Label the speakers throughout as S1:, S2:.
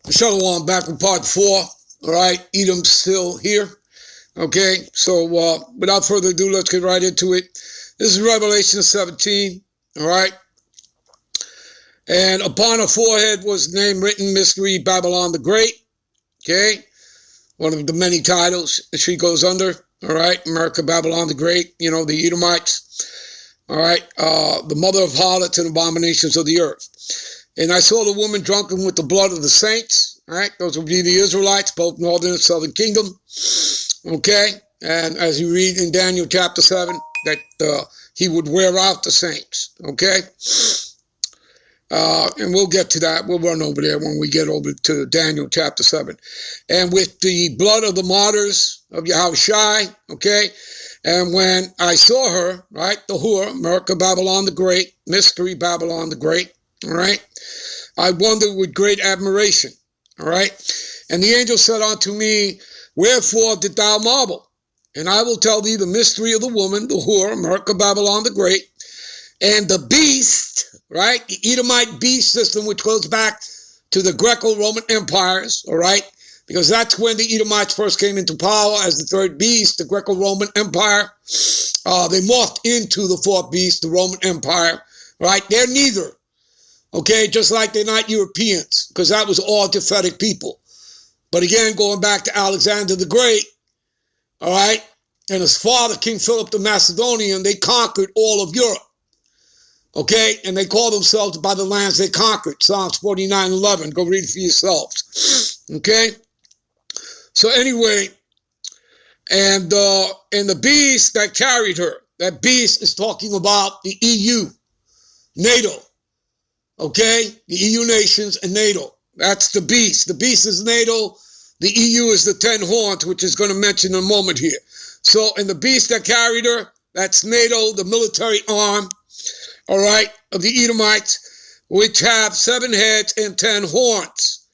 S1: Shalom, back with part 4. All right, Edom's still here. Okay, so without further ado, let's get right into it. This is Revelation 17. All right. And upon her forehead was the name written, Mystery Babylon the Great. Okay, one of the many titles she goes under. All right, America Babylon the Great, you know, the Edomites. All right, the mother of harlots and abominations of the earth. And I saw the woman drunken with the blood of the saints. All right, those would be the Israelites, both northern and southern kingdom. Okay, and as you read in Daniel chapter 7, that he would wear out the saints. Okay, and we'll get to that. We'll run over there when we get over to Daniel chapter 7. And with the blood of the martyrs of Yahushai. Okay, and when I saw her, right, the whore, America Babylon the Great, Mystery Babylon the Great. All right, I wondered with great admiration. All right, and the angel said unto me, wherefore did thou marvel? And I will tell thee the mystery of the woman, the whore, America Babylon the Great, and the beast, right, the Edomite beast system, which goes back to the Greco-Roman empires, all right, because that's when the Edomites first came into power as the third beast, the Greco-Roman Empire. They morphed into the fourth beast, the Roman Empire, right? They're neither. Okay, just like they're not Europeans, because that was all Japhetic people. But again, going back to Alexander the Great, all right, and his father, King Philip the Macedonian, they conquered all of Europe. Okay, and they call themselves by the lands they conquered. Psalms 49:11. Go read it for yourselves. Okay, so anyway, and the beast that carried her, that beast is talking about the EU, NATO. Okay, the EU nations and NATO. That's the beast. The beast is NATO. The EU is the 10 horns, which is going to mention in a moment here. So, and the beast that carried her, that's NATO, the military arm, all right, of the Edomites, which have 7 heads and 10 horns.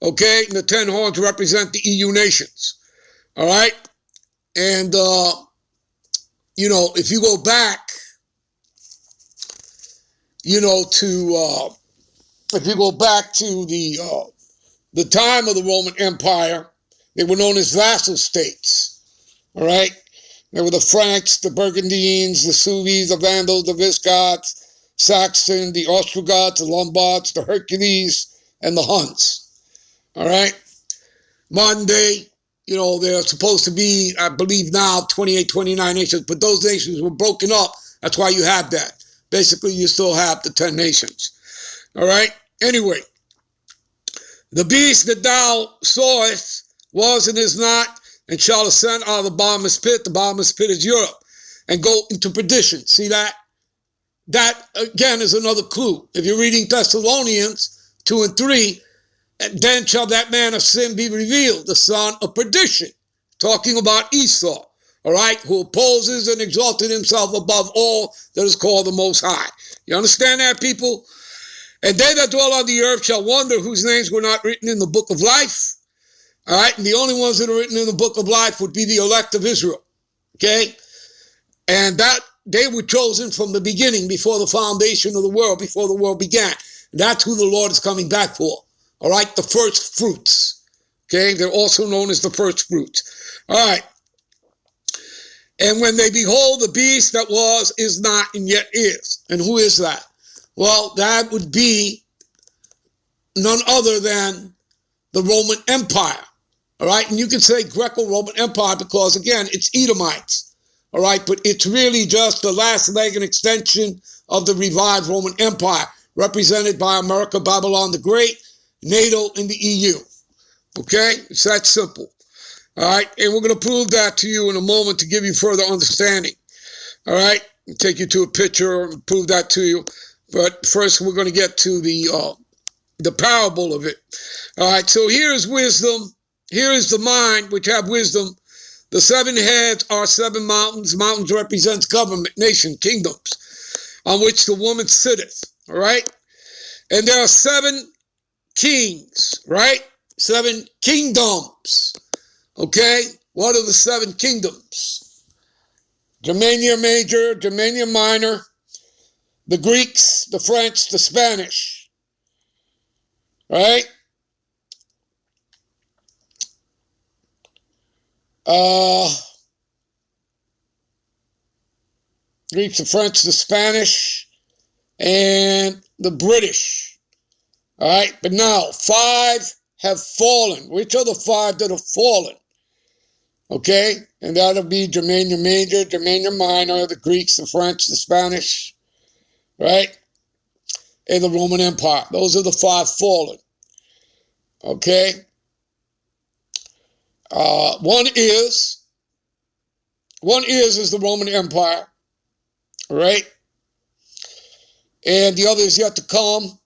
S1: Okay, and the 10 horns represent the EU nations. All right, and, you know, if you go back, you know, if you go back to the time of the Roman Empire, they were known as vassal states, all right? There were the Franks, the Burgundians, the Sueves, the Vandals, the Visigoths, Saxon, the Ostrogoths, the Lombards, the Hercules, and the Huns, all right? Modern day, you know, they're supposed to be, I believe now, 28, 29 nations, but those nations were broken up. That's why you have that. Basically, you still have the 10 nations. All right? Anyway, the beast that thou sawest was and is not, and shall ascend out of the bottomless pit. The bottomless pit is Europe, and go into perdition. See that? That, again, is another clue. If you're reading Thessalonians 2 and 3, then shall that man of sin be revealed, the son of perdition. Talking about Esau. All right, who opposes and exalted himself above all that is called the Most High. You understand that, people? And they that dwell on the earth shall wonder whose names were not written in the book of life. All right, and the only ones that are written in the book of life would be the elect of Israel. Okay, and that they were chosen from the beginning, before the foundation of the world, before the world began. That's who the Lord is coming back for. All right, the first fruits. Okay, they're also known as the first fruits. All right. And when they behold the beast that was, is not, and yet is. And who is that? Well, that would be none other than the Roman Empire. All right, and you can say Greco-Roman Empire because, again, it's Edomites. All right, but it's really just the last leg and extension of the revived Roman Empire, represented by America, Babylon the Great, NATO, and the EU. Okay, it's that simple. All right, and we're going to prove that to you in a moment to give you further understanding. All right, take you to a picture and prove that to you. But first, we're going to get to the parable of it. All right, so here is wisdom. Here is the mind which have wisdom. The 7 heads are 7 mountains. Mountains represents government, nation, kingdoms, on which the woman sitteth. All right, and there are 7 kings, right? 7 kingdoms. Okay, what are the 7 kingdoms? Germania Major, Germania Minor, the Greeks, the French, the Spanish, right? Greeks, the French, the Spanish, and the British. All right, but now 5 have fallen. Which are the 5 that have fallen? Okay, and that'll be Germania Major, Germania Minor, the Greeks, the French, the Spanish, right, and the Roman Empire. Those are the 5 fallen. Okay, one is the Roman Empire, right, and the other is yet to come.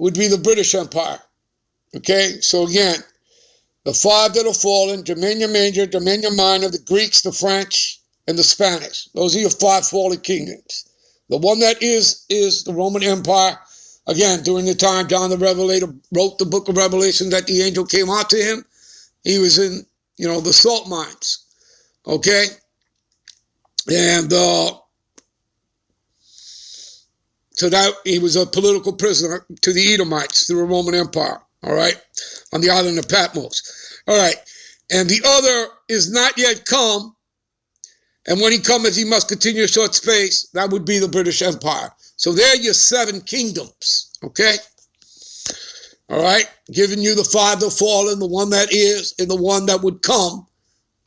S1: Would be the British Empire. Okay, so again, the 5 that have fallen: Germania Major, Germania Minor, the Greeks, the French, and the Spanish. Those are your 5 fallen kingdoms. The one that is the Roman Empire. Again, during the time John the Revelator wrote the book of Revelation that the angel came out to him, he was in, the salt mines. Okay? And so that he was a political prisoner to the Edomites through the Roman Empire. All right? On the island of Patmos. All right. And the other is not yet come. And when he cometh, he must continue a short space. That would be the British Empire. So there are your 7 kingdoms. Okay? All right? Giving you the 5 that fallen, the one that is, and the one that would come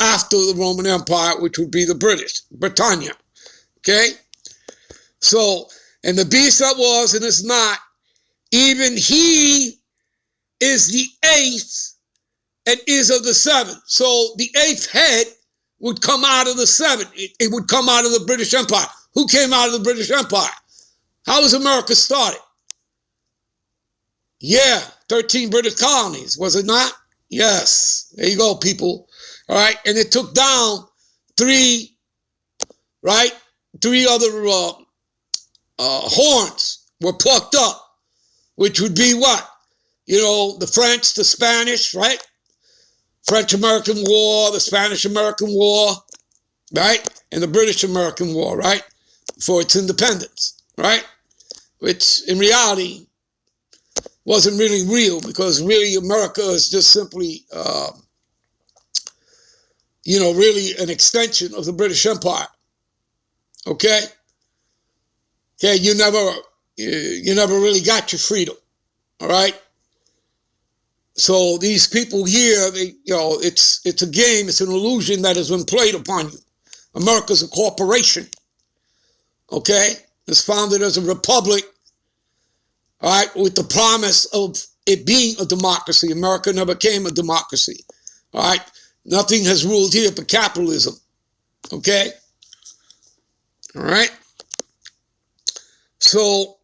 S1: after the Roman Empire, which would be the British, Britannia. Okay? So, and the beast that was and is not, even he is the 8th and is of the 7th. So the 8th head would come out of the 7th. It would come out of the British Empire. Who came out of the British Empire? How was America started? Yeah, 13 British colonies, was it not? Yes. There you go, people. All right, and it took down 3, right? 3 other horns were plucked up, which would be what? The French, the Spanish, right? French-American War, the Spanish-American War, right? And the British-American War, right? For its independence, right? Which in reality wasn't really real, because really America is just simply, really an extension of the British Empire. Okay? Okay, you never really got your freedom. All right? So these people here, it's a game, it's an illusion that has been played upon you. America's a corporation. Okay? It's founded as a republic, all right, with the promise of it being a democracy. America never became a democracy. All right? Nothing has ruled here but capitalism. Okay? All right? So,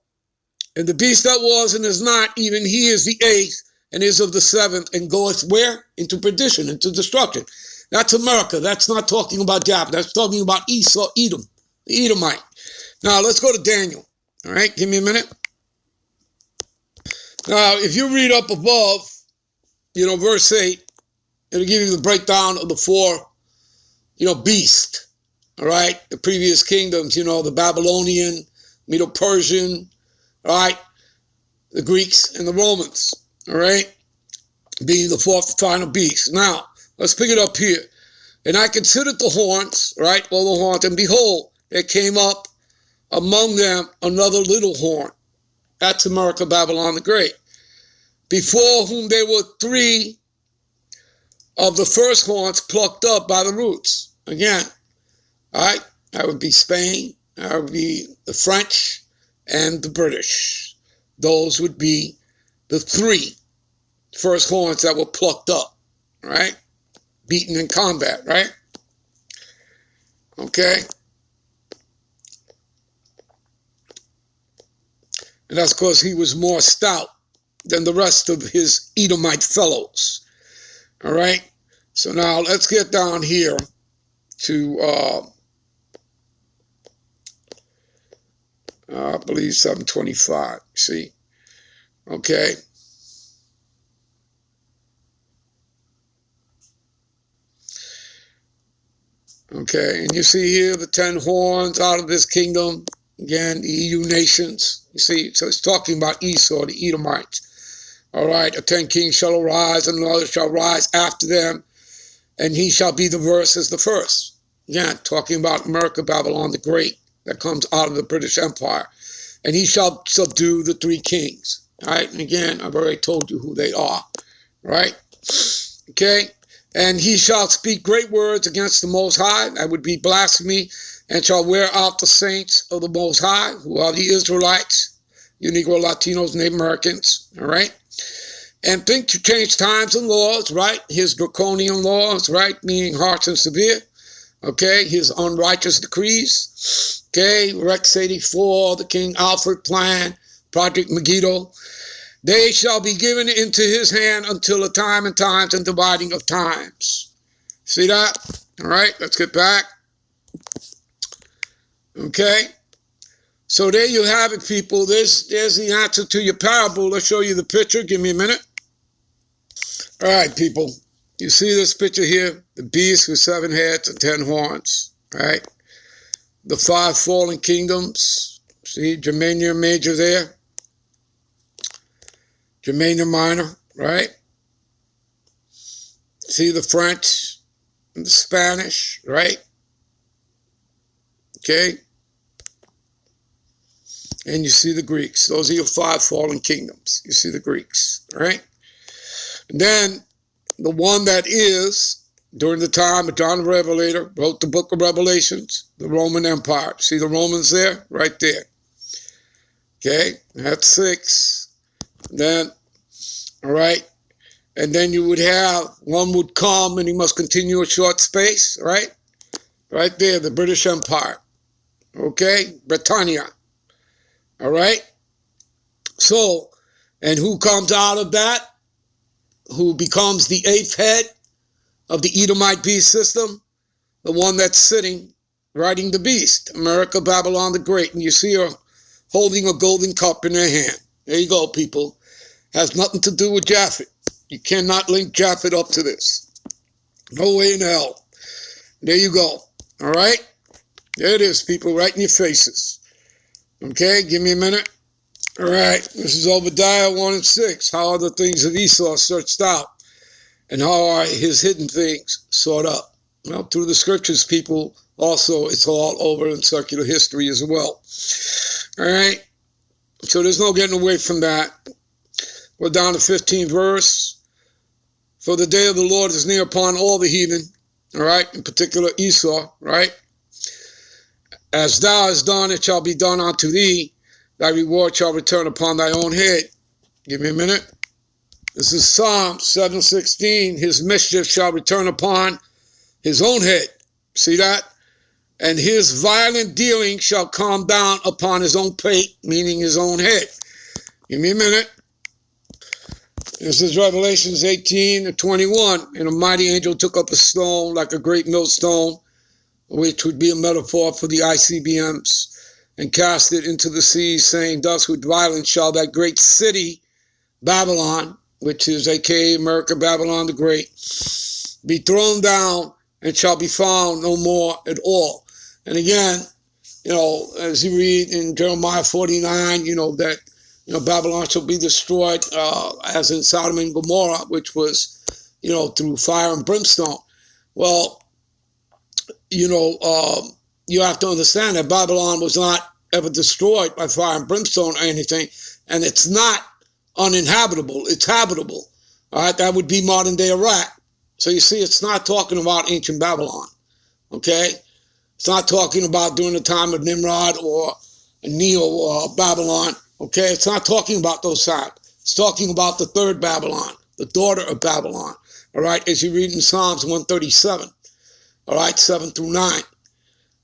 S1: and the beast that was and is not, even he is the 8th and is of the 7th, and goeth where? Into perdition, into destruction. That's America. That's not talking about Japan. That's talking about Esau, Edom, the Edomite. Now, let's go to Daniel. All right? Give me a minute. Now, if you read up above, verse 8, it'll give you the breakdown of the 4, beasts. All right? The previous kingdoms, the Babylonian, Medo-Persian, all right? The Greeks and the Romans, all right? Being the 4th final beast. Now, let's pick it up here. And I considered the horns, right? All the horns, and behold, there came up among them another little horn. That's America, Babylon the Great. Before whom there were 3 of the first horns plucked up by the roots. Again, all right? That would be Spain, that would be the French, and the British. Those would be the 3 first horns that were plucked up, right? Beaten in combat, right? Okay? And that's because he was more stout than the rest of his Edomite fellows. All right? So now let's get down here to, I believe 725. See? Okay? Okay, and you see here the 10 horns out of this kingdom. Again, the EU nations. You see, so it's talking about Esau, the Edomites. All right, 10 kings shall arise, and another shall rise after them. and he shall be diverse as the first. Again, talking about America, Babylon the Great, that comes out of the British Empire. And he shall subdue the three kings. All right, and again, I've already told you who they are. Right? Okay? And he shall speak great words against the Most High. That would be blasphemy. And shall wear out the saints of the Most High, who are the Israelites, you Negro, Latinos, Native Americans. All right? And think to change times and laws, right? His draconian laws, right? Meaning harsh and severe. Okay? His unrighteous decrees. Okay? Rex 84, the King Alfred Plan, Project Megiddo. They shall be given into his hand until the time and times and dividing of times. See that? All right, let's get back. Okay. So there you have it, people. There's the answer to your parable. Let's show you the picture. Give me a minute. All right, people. You see this picture here? The beast with 7 heads and 10 horns. All right. The 5 fallen kingdoms. See, Germania Major there. Germania Minor, right? See the French and the Spanish, right? Okay? And you see the Greeks. Those are your 5 fallen kingdoms. You see the Greeks, right? And then the one that is, during the time of John the Revelator, wrote the book of Revelations, the Roman Empire. See the Romans there? Right there. Okay? That's 6. Then, all right, and then you would have, one would come and he must continue a short space, right? Right there, the British Empire, okay? Britannia, all right? So, and who comes out of that? Who becomes the 8th head of the Edomite beast system? The one that's sitting, riding the beast, America, Babylon the Great. And you see her holding a golden cup in her hand. There you go, people. Has nothing to do with Japhet. You cannot link Japhet up to this. No way in hell. There you go. All right? There it is, people, right in your faces. Okay, give me a minute. All right, this is Obadiah 1 and 6. How are the things of Esau searched out? And how are his hidden things sought up? Well, through the scriptures, people, also, it's all over in secular history as well. All right? So there's no getting away from that. We're down to 15th verse. For the day of the Lord is near upon all the heathen, all right, in particular Esau, right? As thou hast done, it shall be done unto thee. Thy reward shall return upon thy own head. Give me a minute. This is Psalm 7:16. His mischief shall return upon his own head. See that? And his violent dealing shall come down upon his own pate, meaning his own head. Give me a minute. This is Revelations 18:21. And a mighty angel took up a stone like a great millstone, which would be a metaphor for the ICBMs, and cast it into the sea, saying, thus with violence shall that great city, Babylon, which is aka America, Babylon the Great, be thrown down and shall be found no more at all. And again, you know, as you read in Jeremiah 49, you know, that Babylon shall be destroyed as in Sodom and Gomorrah, which was, through fire and brimstone. Well, you have to understand that Babylon was not ever destroyed by fire and brimstone or anything, and it's not uninhabitable. It's habitable. All right, that would be modern day Iraq. So you see, it's not talking about ancient Babylon. Okay, it's not talking about during the time of Nimrod or Neo Babylon. Okay, it's not talking about those times. It's talking about the third Babylon, the daughter of Babylon. All right, as you read in Psalms 137. All right, 7 through 9.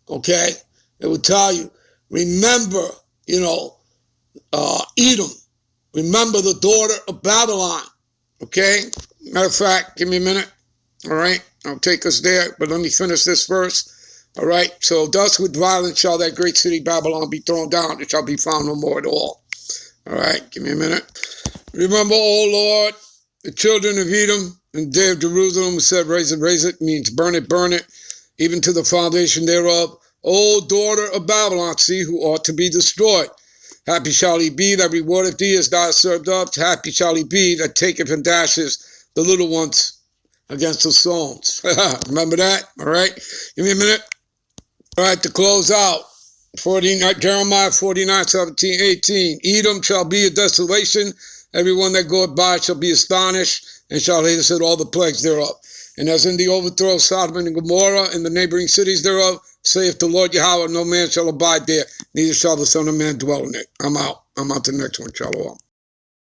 S1: Okay, it will tell you, remember, Edom. Remember the daughter of Babylon. Okay, matter of fact, give me a minute. All right, I'll take us there, but let me finish this verse. All right, so thus with violence shall that great city Babylon be thrown down. It shall be found no more at all. All right, give me a minute. Remember, O Lord, the children of Edom and the day of Jerusalem, who said, raise it, means burn it, even to the foundation thereof. O daughter of Babylon, see, who ought to be destroyed. Happy shall he be that rewardeth thee as thou hast served up. Happy shall he be that taketh and dashes the little ones against the stones. Remember that? All right. Give me a minute. All right, to close out. Jeremiah 49:17-18. Edom shall be a desolation. Everyone that goeth by shall be astonished, and shall hate us at all the plagues thereof. And as in the overthrow of Sodom and Gomorrah and the neighboring cities thereof, saith the Lord Yahweh, no man shall abide there, neither shall the Son of Man dwell in it. I'm out. I'm on to the next one. Shalom.